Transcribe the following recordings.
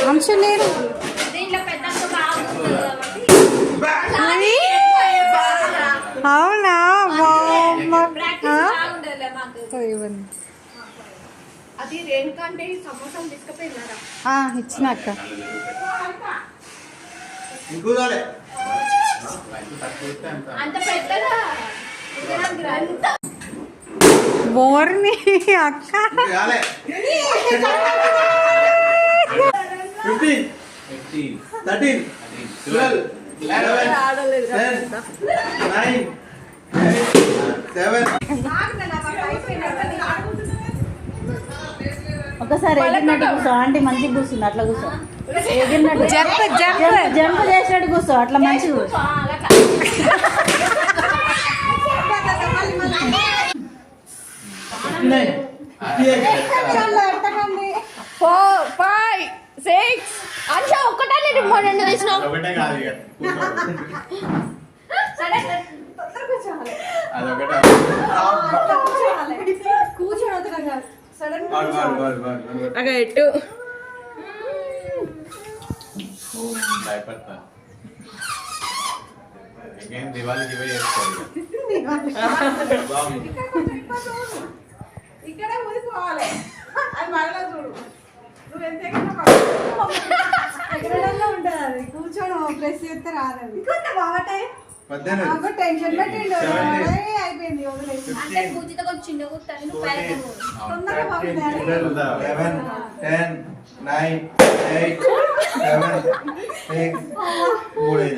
అంశం లేదు. అవునా అది రేణుకా అంటే సమోసాలు తీసుకుపోయినారా ఇచ్చినాక అంత పెద్దగా బోర్ని అక్క 15, 13, 12, 11, 10, 9, 8, 7. ఒకసారి ఎగిరినట్టు కూర్చో ఆంటీ మంచిగా కూర్చుంది అట్లా కూర్చో ఎగిరినట్టు జంప్ చేసినట్టు కూర్చో అట్లా మంచిగా కూర్చో 4, 5, 6 అంశ ఒక్కటే రెండు తీసినావు ఎట్టు భయపడతా దివాళీకి ఇవే చేసుకోవాలి ఇక్కడ ఊరిపోవాలి అది మళ్ళా చూడు నువ్వు ఎంతైనా ఉంటుంది అది కూర్చోడం ప్రెస్ చేస్తే రాదు బాగటే టెన్షన్ పెట్టిండు అయిపోయింది వదిలేసి అంటే పూజిత కొంచెం చిన్న కూర్చొని నువ్వు పైకి తొందరగా 11, 10, 9, 8, 7, 6, 3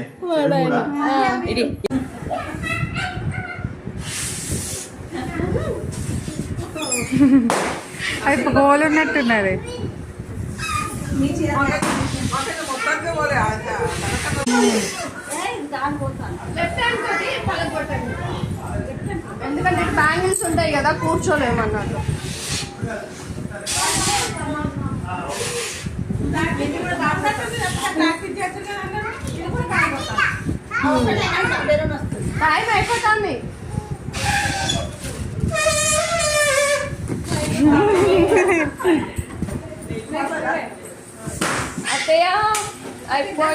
అది గోలు ఉన్నట్టున్నది. ఎందుకంటే బ్యాంగిల్స్ ఉంటాయి కదా కూర్చోలేమన్నట్టు టైం అయిపోతుంది అత్తయ్య అయిపోయి